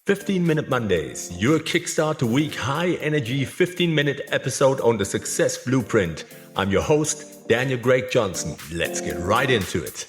15-Minute Mondays, your kickstart to week high-energy 15-minute episode on the Success Blueprint. I'm your host, Daniel Greg Johnson. Let's get right into it.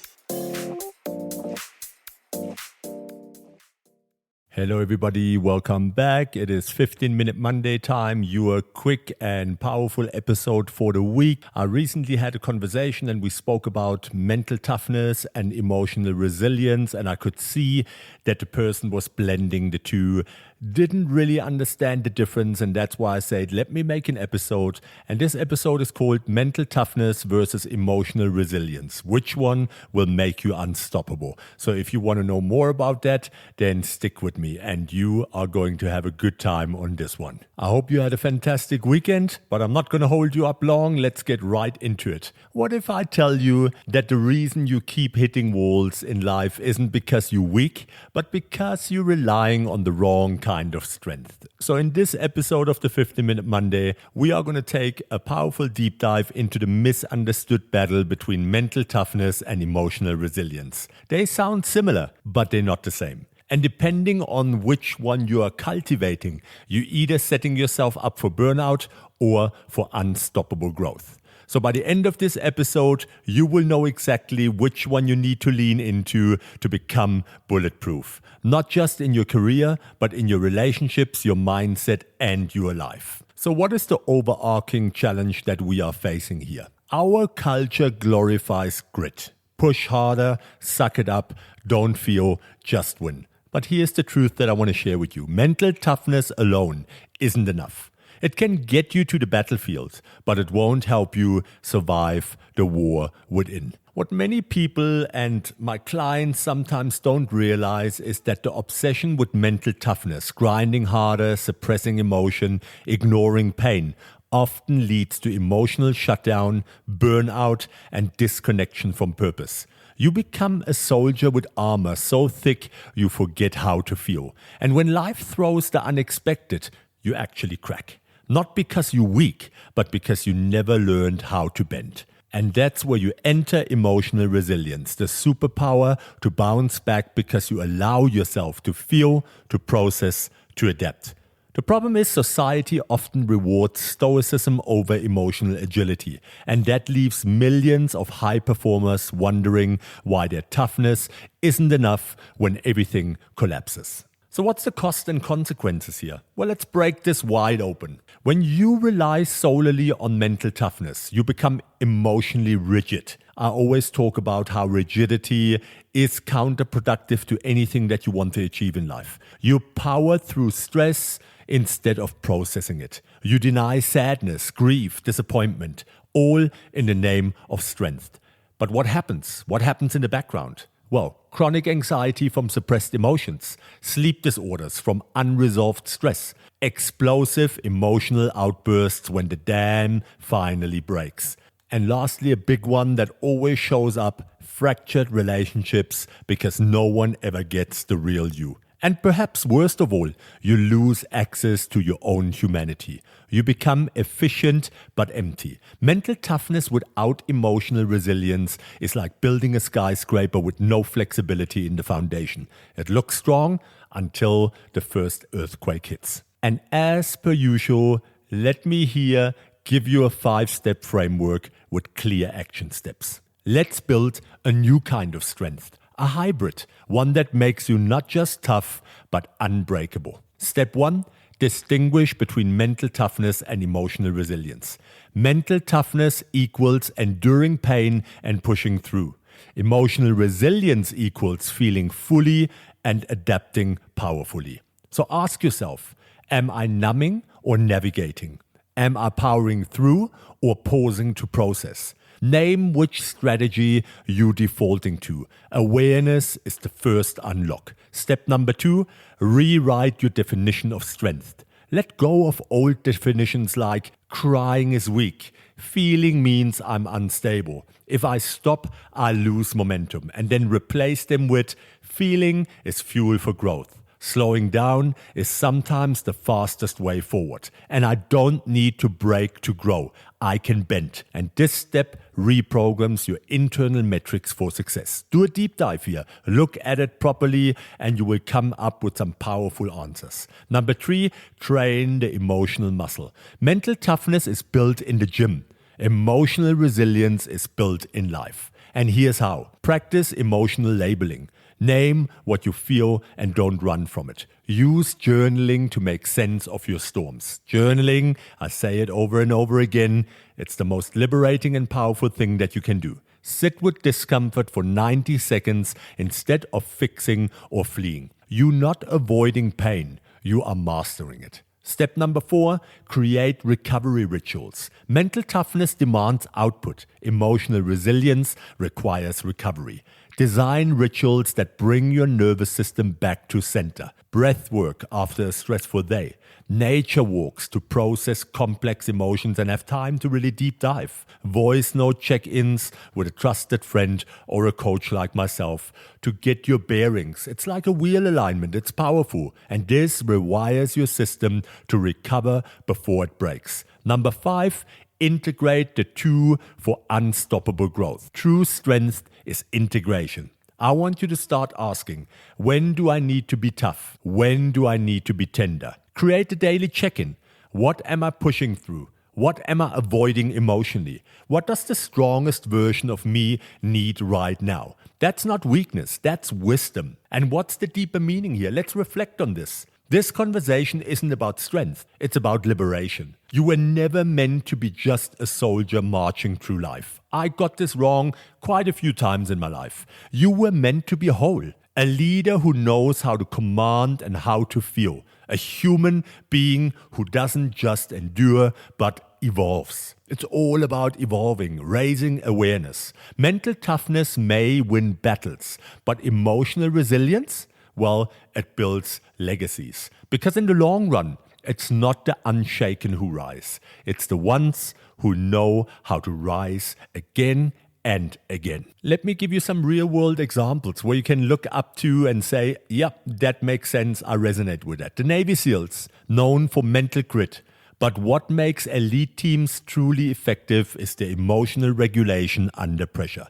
Hello everybody, welcome back. It is 15-Minute Monday time, your quick and powerful episode for the week. I recently had a conversation and we spoke about mental toughness and emotional resilience, and I could see that the person was blending the two, didn't really understand the difference, and that's why I said, let me make an episode. And this episode is called Mental Toughness versus Emotional Resilience. Which one will make you unstoppable? So if you want to know more about that, then stick with me and you are going to have a good time on this one. I hope you had a fantastic weekend, but I'm not going to hold you up long. Let's get right into it. What if I tell you that the reason you keep hitting walls in life isn't because you're weak, but because you're relying on the wrong kind of strength? So in this episode of the 15-Minute Monday, we are going to take a powerful deep dive into the misunderstood battle between mental toughness and emotional resilience. They sound similar, but they're not the same. And depending on which one you are cultivating, you're either setting yourself up for burnout or for unstoppable growth. So by the end of this episode, you will know exactly which one you need to lean into to become bulletproof. Not just in your career, but in your relationships, your mindset, and your life. So what is the overarching challenge that we are facing here? Our culture glorifies grit. Push harder, suck it up, don't feel, just win. But here's the truth that I want to share with you. Mental toughness alone isn't enough. It can get you to the battlefield, but it won't help you survive the war within. What many people and my clients sometimes don't realize is that the obsession with mental toughness, grinding harder, suppressing emotion, ignoring pain, often leads to emotional shutdown, burnout, and disconnection from purpose. You become a soldier with armor so thick you forget how to feel. And when life throws the unexpected, you actually crack. Not because you're weak, but because you never learned how to bend. And that's where you enter emotional resilience, the superpower to bounce back because you allow yourself to feel, to process, to adapt. The problem is society often rewards stoicism over emotional agility, and that leaves millions of high performers wondering why their toughness isn't enough when everything collapses. So what's the cost and consequences here? Well, let's break this wide open. When you rely solely on mental toughness, you become emotionally rigid. I always talk about how rigidity is counterproductive to anything that you want to achieve in life. You power through stress instead of processing it. You deny sadness, grief, disappointment, all in the name of strength. But what happens? What happens in the background? Well, chronic anxiety from suppressed emotions, sleep disorders from unresolved stress, explosive emotional outbursts when the dam finally breaks. And lastly, a big one that always shows up, fractured relationships because no one ever gets the real you. And perhaps worst of all, you lose access to your own humanity. You become efficient but empty. Mental toughness without emotional resilience is like building a skyscraper with no flexibility in the foundation. It looks strong until the first earthquake hits. And as per usual, let me here give you a 5-step framework with clear action steps. Let's build a new kind of strength. A hybrid, one that makes you not just tough, but unbreakable. Step 1, distinguish between mental toughness and emotional resilience. Mental toughness equals enduring pain and pushing through. Emotional resilience equals feeling fully and adapting powerfully. So ask yourself, am I numbing or navigating? Am I powering through or pausing to process? Name which strategy you're defaulting to. Awareness is the first unlock. Step number 2, rewrite your definition of strength. Let go of old definitions like crying is weak, feeling means I'm unstable. If I stop, I lose momentum. And then replace them with feeling is fuel for growth. Slowing down is sometimes the fastest way forward. And I don't need to break to grow. I can bend. And this step reprograms your internal metrics for success. Do a deep dive here. Look at it properly and you will come up with some powerful answers. Number 3, train the emotional muscle. Mental toughness is built in the gym. Emotional resilience is built in life. And here's how. Practice emotional labeling. Name what you feel and don't run from it. Use journaling to make sense of your storms. Journaling, I say it over and over again, it's the most liberating and powerful thing that you can do. Sit with discomfort for 90 seconds instead of fixing or fleeing. You're not avoiding pain, you are mastering it. Step number 4, create recovery rituals. Mental toughness demands output. Emotional resilience requires recovery. Design rituals that bring your nervous system back to center. Breath work after a stressful day. Nature walks to process complex emotions and have time to really deep dive. Voice note check-ins with a trusted friend or a coach like myself to get your bearings. It's like a wheel alignment. It's powerful. And this rewires your system to recover before it breaks. Number 5, integrate the 2 for unstoppable growth. True strength is integration. I want you to start asking, when do I need to be tough? When do I need to be tender? Create a daily check-in. What am I pushing through? What am I avoiding emotionally? What does the strongest version of me need right now? That's not weakness, that's wisdom. And what's the deeper meaning here? Let's reflect on this. This conversation isn't about strength, it's about liberation. You were never meant to be just a soldier marching through life. I got this wrong quite a few times in my life. You were meant to be whole, a leader who knows how to command and how to feel, a human being who doesn't just endure but evolves. It's all about evolving, raising awareness. Mental toughness may win battles, but emotional resilience? Well, it builds legacies. Because in the long run, it's not the unshaken who rise. It's the ones who know how to rise again and again. Let me give you some real-world examples where you can look up to and say, yep, that makes sense, I resonate with that. The Navy SEALs, known for mental grit. But what makes elite teams truly effective is the emotional regulation under pressure.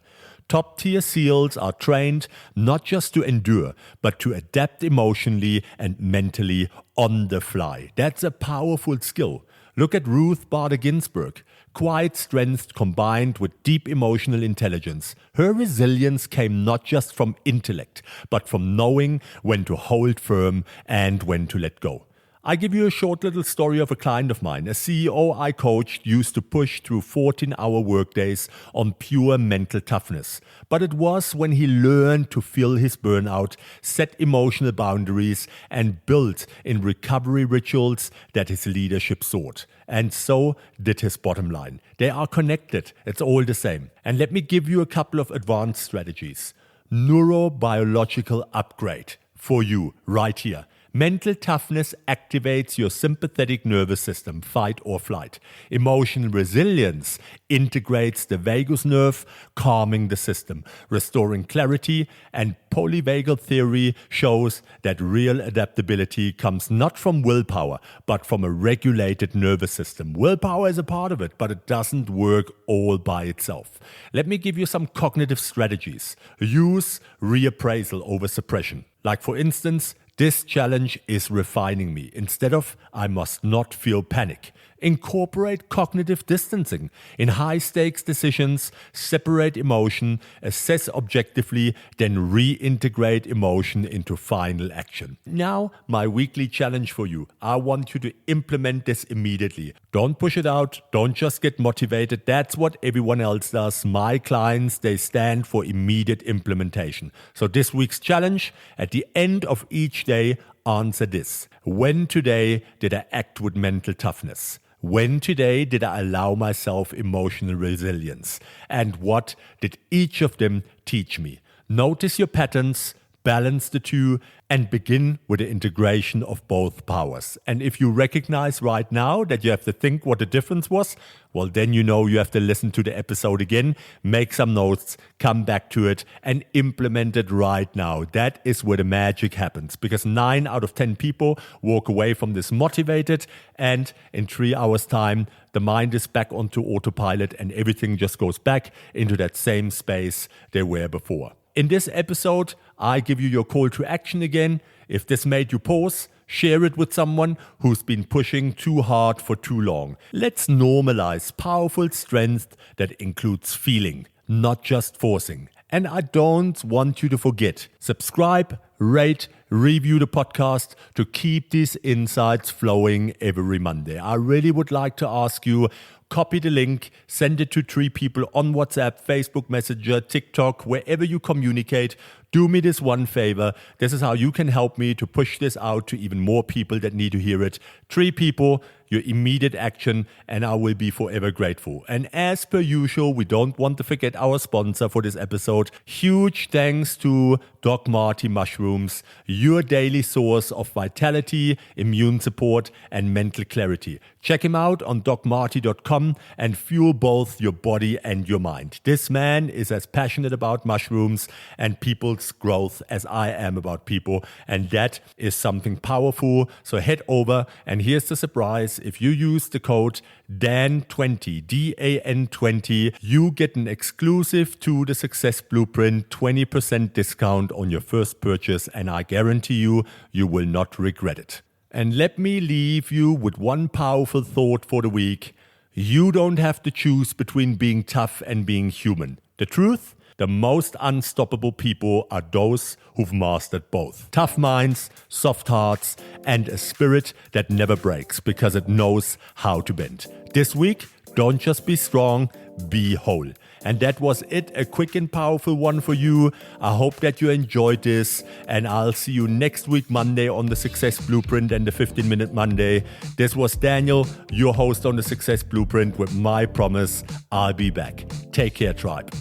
Top-tier SEALs are trained not just to endure, but to adapt emotionally and mentally on the fly. That's a powerful skill. Look at Ruth Bader Ginsburg. Quiet strength combined with deep emotional intelligence. Her resilience came not just from intellect, but from knowing when to hold firm and when to let go. I give you a short little story of a client of mine. A CEO I coached used to push through 14-hour workdays on pure mental toughness. But it was when he learned to feel his burnout, set emotional boundaries, and built in recovery rituals that his leadership sought. And so did his bottom line. They are connected. It's all the same. And let me give you a couple of advanced strategies. Neurobiological upgrade for you right here. Mental toughness activates your sympathetic nervous system, fight or flight. Emotional resilience integrates the vagus nerve, calming the system, restoring clarity, and polyvagal theory shows that real adaptability comes not from willpower, but from a regulated nervous system. Willpower is a part of it, but it doesn't work all by itself. Let me give you some cognitive strategies. Use reappraisal over suppression. Like for instance, this challenge is refining me. Instead of, I must not feel panic. Incorporate cognitive distancing. In high-stakes decisions, separate emotion, assess objectively, then reintegrate emotion into final action. Now, my weekly challenge for you. I want you to implement this immediately. Don't push it out. Don't just get motivated. That's what everyone else does. My clients, they stand for immediate implementation. So this week's challenge, at the end of each day, answer this. When today did I act with mental toughness? When today did I allow myself emotional resilience? And what did each of them teach me? Notice your patterns, balance the two, and begin with the integration of both powers. And if you recognize right now that you have to think what the difference was, well, then you know you have to listen to the episode again, make some notes, come back to it, and implement it right now. That is where the magic happens, because 9 out of 10 people walk away from this motivated, and in 3 hours' time, the mind is back onto autopilot and everything just goes back into that same space they were before. In this episode, I give you your call to action again. If this made you pause, share it with someone who's been pushing too hard for too long. Let's normalize powerful strength that includes feeling, not just forcing. And I don't want you to forget, subscribe, rate, review the podcast to keep these insights flowing every Monday. I really would like to ask you, copy the link, send it to 3 people on WhatsApp, Facebook Messenger, TikTok, wherever you communicate. Do me this one favor. This is how you can help me to push this out to even more people that need to hear it. 3 people, your immediate action, and I will be forever grateful. And as per usual, we don't want to forget our sponsor for this episode. Huge thanks to Doc Marty Mushrooms, your daily source of vitality, immune support, and mental clarity. Check him out on docmarty.com and fuel both your body and your mind. This man is as passionate about mushrooms and people's growth as I am about people, and that is something powerful. So head over, and here's the surprise. If you use the code DAN20, DAN20, you get an exclusive to the Success Blueprint 20% discount on your first purchase, and I guarantee you, you will not regret it. And let me leave you with one powerful thought for the week. You don't have to choose between being tough and being human. The truth? The most unstoppable people are those who've mastered both. Tough minds, soft hearts, and a spirit that never breaks because it knows how to bend. This week, don't just be strong, be whole. And that was it, a quick and powerful one for you. I hope that you enjoyed this, and I'll see you next week Monday on the Success Blueprint and the 15-Minute Monday. This was Daniel, your host on the Success Blueprint, with my promise, I'll be back. Take care, tribe.